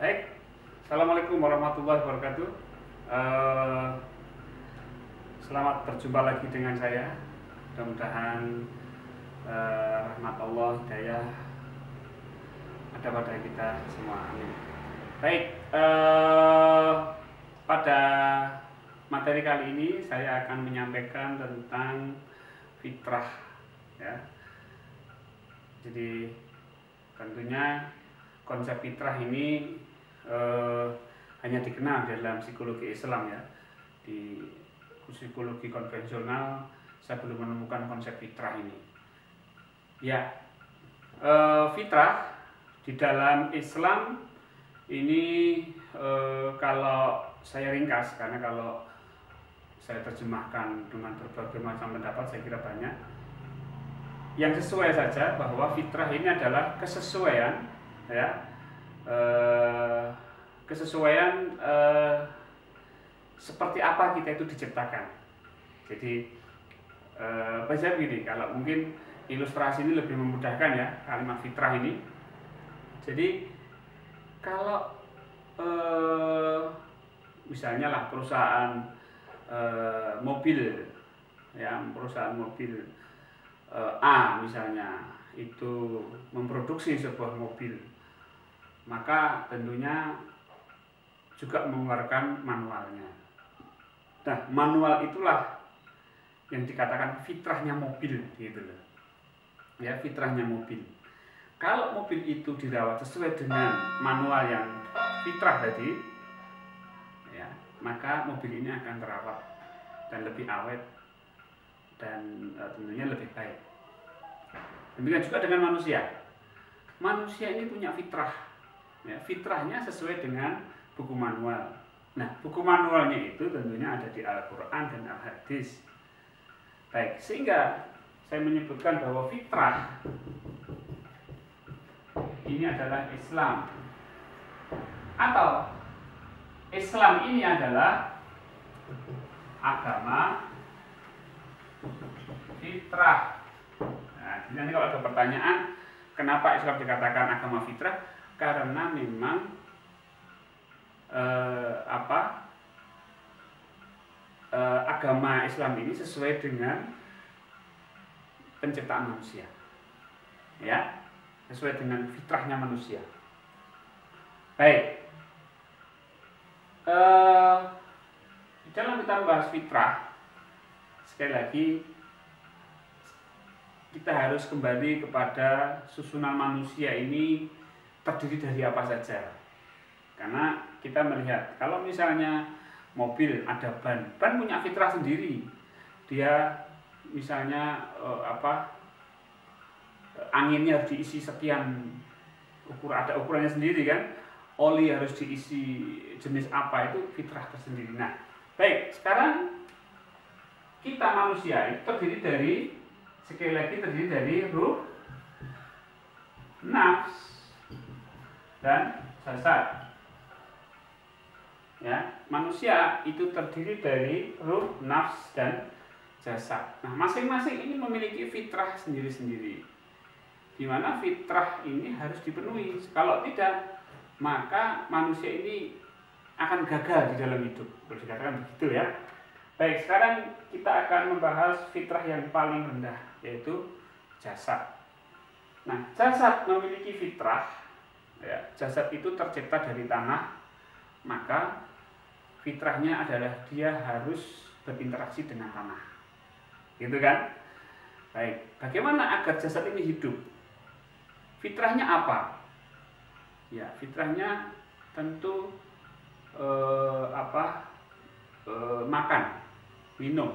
Baik, Assalamualaikum warahmatullahi wabarakatuh. Eh, Selamat berjumpa lagi dengan saya. Mudah-mudahan rahmat Allah, hidayah ada pada kita semua. Amin. Baik, pada materi kali ini saya akan menyampaikan tentang fitrah, ya. Jadi tentunya konsep fitrah ini hanya dikenal dalam psikologi Islam, ya. Di psikologi konvensional saya belum menemukan konsep fitrah ini. Ya, fitrah di dalam Islam ini kalau saya ringkas, karena kalau saya terjemahkan dengan berbagai macam pendapat saya kira banyak. Yang sesuai saja bahwa fitrah ini adalah kesesuaian, ya, kesesuaian seperti apa kita itu diciptakan. Jadi baca begini, kalau mungkin ilustrasi ini lebih memudahkan, ya, kalimat fitrah ini. Jadi kalau misalnya lah perusahaan mobil, ya, perusahaan mobil A misalnya itu memproduksi sebuah mobil, maka tentunya juga mengeluarkan manualnya. Nah, manual itulah yang dikatakan fitrahnya mobil, gitu loh. Ya, fitrahnya mobil. Kalau mobil itu dirawat sesuai dengan manual yang fitrah tadi, ya, maka mobil ini akan terawat dan lebih awet dan tentunya lebih baik. Demikian juga dengan manusia. Manusia ini punya fitrah, ya, fitrahnya sesuai dengan buku manual. Nah, buku manualnya itu tentunya ada di Al-Quran dan Al-Hadis. Baik, sehingga saya menyebutkan bahwa fitrah ini adalah Islam, atau Islam ini adalah agama fitrah. Nah, nanti kalau ada pertanyaan, kenapa Islam dikatakan agama fitrah? Karena memang agama Islam ini sesuai dengan penciptaan manusia, ya, sesuai dengan fitrahnya manusia. Baik, dalam kita membahas fitrah, sekali lagi kita harus kembali kepada susunan manusia ini terdiri dari apa saja. Karena kita melihat, kalau misalnya mobil ada ban punya fitrah sendiri. Dia misalnya anginnya harus diisi sekian, ada ukurannya sendiri, kan. Oli harus diisi jenis apa, itu fitrah tersendiri. Nah, baik, sekarang kita manusia itu terdiri dari, sekali lagi, terdiri dari ruh, nafs, dan jasad. Ya, manusia itu terdiri dari ruh, nafs, dan jasad. Nah, masing-masing ini memiliki fitrah sendiri-sendiri, di mana fitrah ini harus dipenuhi. Kalau tidak, maka manusia ini akan gagal di dalam hidup. Boleh dikatakan begitu, ya. Baik, sekarang kita akan membahas fitrah yang paling rendah, yaitu jasad. Nah, jasad memiliki fitrah, ya. Jasad itu tercipta dari tanah, maka fitrahnya adalah dia harus berinteraksi dengan tanah, gitu kan? Baik, bagaimana agar jasad ini hidup? Fitrahnya apa? Ya, fitrahnya tentu makan, minum,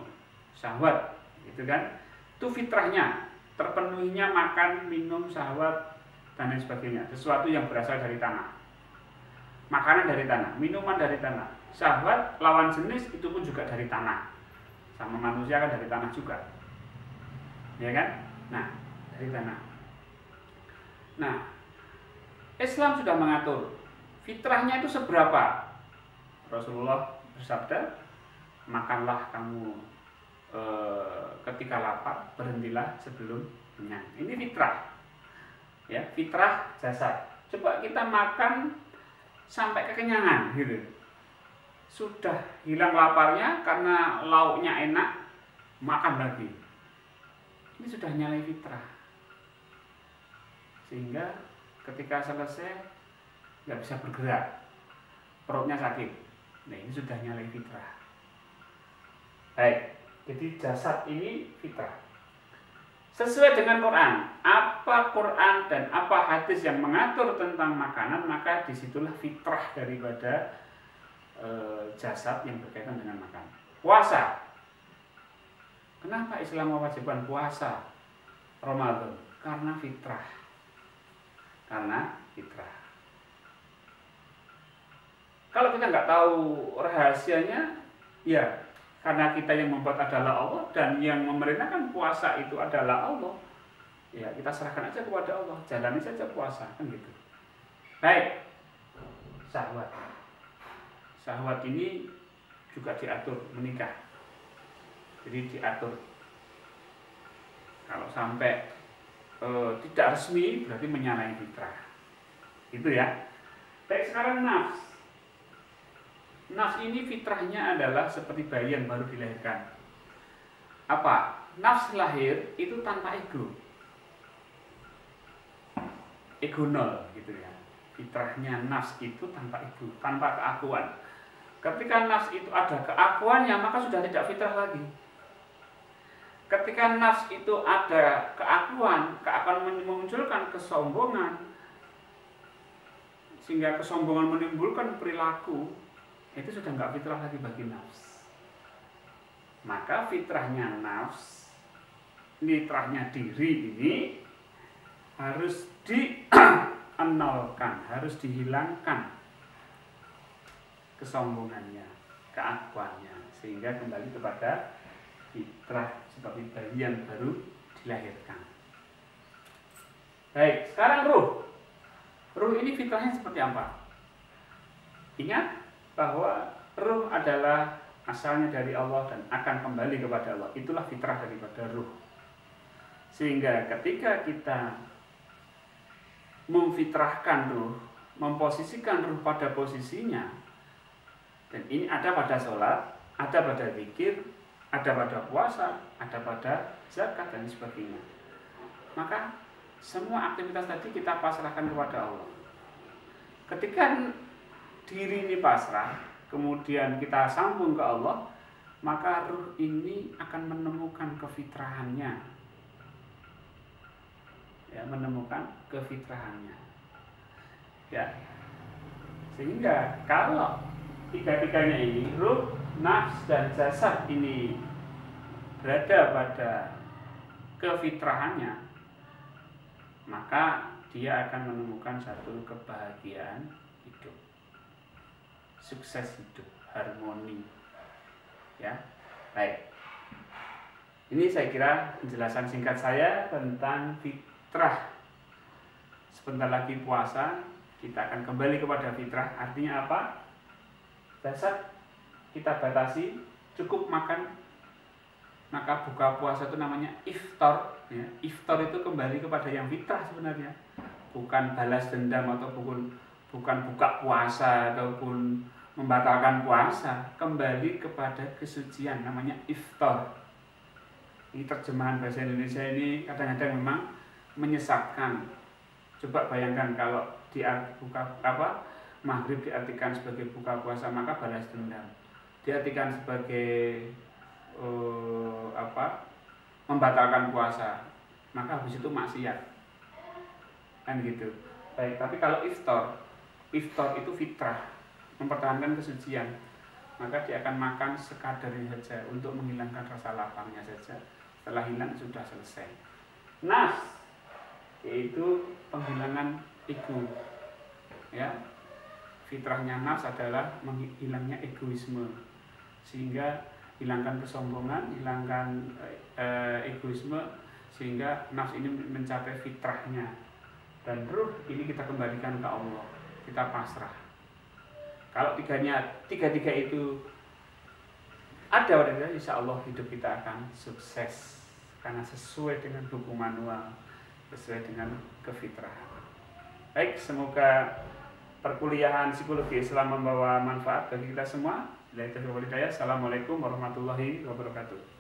syahwat, gitu kan? Itu fitrahnya, terpenuhinya makan, minum, syahwat, dan lain sebagainya. Sesuatu yang berasal dari tanah. Makanan dari tanah, minuman dari tanah, syahwat lawan jenis itu pun juga dari tanah. Sama manusia kan dari tanah juga, ya kan? Nah, dari tanah. Nah, Islam sudah mengatur fitrahnya itu seberapa. Rasulullah bersabda, makanlah kamu ketika lapar, berhentilah sebelum kenyang. Ini fitrah, ya, fitrah jasad. Coba kita makan sampai kekenyangan gitu. Sudah hilang laparnya karena lauknya enak, makan lagi. Ini sudah nyalai fitrah. Sehingga ketika selesai nggak bisa bergerak, perutnya sakit. Nah, ini sudah nyalai fitrah. Baik, jadi jasad ini fitrah. Sesuai dengan Quran, apa Quran dan apa hadis yang mengatur tentang makanan, maka disitulah fitrah daripada jasad yang berkaitan dengan makanan. Puasa. Kenapa Islam mewajibkan puasa Ramadan? Karena fitrah. Karena fitrah. Kalau kita nggak tahu rahasianya, ya karena kita yang membuat adalah Allah dan yang memerintahkan puasa itu adalah Allah. Ya, kita serahkan aja kepada Allah, jalani saja puasa, kan gitu. Baik. Syahwat. Syahwat ini juga diatur menikah. Jadi diatur. Kalau sampai tidak resmi berarti menyalahi fitrah. Itu ya. Baik, sekarang nafs. Nafs ini fitrahnya adalah seperti bayi yang baru dilahirkan. Apa? Nafs lahir itu tanpa ego. Ego nol gitu ya. Fitrahnya nafs itu tanpa ego, tanpa keakuan. Ketika nafs itu ada keakuannya, maka sudah tidak fitrah lagi. Ketika nafs itu ada keakuan memunculkan kesombongan, sehingga kesombongan menimbulkan perilaku, itu sudah nggak fitrah lagi bagi nafs. Maka fitrahnya nafs, fitrahnya diri ini harus dienolkan, harus dihilangkan kesombongannya, keakuannya, sehingga kembali kepada fitrah seperti bayi yang baru dilahirkan. Baik, sekarang ruh. Ruh ini fitrahnya seperti apa? Ingat bahwa ruh adalah asalnya dari Allah dan akan kembali kepada Allah. Itulah fitrah daripada ruh. Sehingga ketika kita memfitrahkan ruh, memposisikan ruh pada posisinya, dan ini ada pada sholat, ada pada zikir, ada pada puasa, ada pada zakat dan sebagainya. Maka semua aktivitas tadi kita pasrahkan kepada Allah. Ketika diri ini pasrah, kemudian kita sambung ke Allah, maka ruh ini akan menemukan kefitrahannya. Ya, menemukan kefitrahannya. Ya. Sehingga kalau tiga-tiganya ini, ruh, nafs dan jasad ini berada pada kefitrahannya, maka dia akan menemukan satu kebahagiaan hidup, sukses hidup, harmoni. Ya, baik. Ini saya kira penjelasan singkat saya tentang fitrah. Sebentar lagi puasa, kita akan kembali kepada fitrah. Artinya apa? Jasad kita batasi, cukup makan, maka buka puasa itu namanya iftar. Ya, iftar itu kembali kepada yang fitrah sebenarnya, bukan balas dendam atau bukan buka puasa ataupun membatalkan puasa, kembali kepada kesucian, namanya iftar. Ini terjemahan bahasa Indonesia ini kadang-kadang memang menyesatkan. Coba bayangkan kalau maghrib diartikan sebagai buka puasa, maka balas dendam. Diartikan sebagai membatalkan puasa, maka habis itu maksiat. Kan gitu. Baik, tapi kalau iftar itu fitrah, mempertahankan kesucian, maka dia akan makan sekadarnya saja untuk menghilangkan rasa laparnya saja. Setelah hilang sudah selesai. Nafs yaitu penghilangan ego. Ya. Fitrahnya nafs adalah menghilangnya egoisme, sehingga hilangkan kesombongan, hilangkan egoisme, sehingga nafs ini mencapai fitrahnya. Dan ruh ini kita kembalikan ke Allah, kita pasrah. Kalau tiga-tiga itu ada pada kita, insya Allah hidup kita akan sukses, karena sesuai dengan buku manual, sesuai dengan kefitrahan. Baik, semoga perkuliahan psikologi Islam membawa manfaat bagi kita semua. Assalamualaikum warahmatullahi wabarakatuh.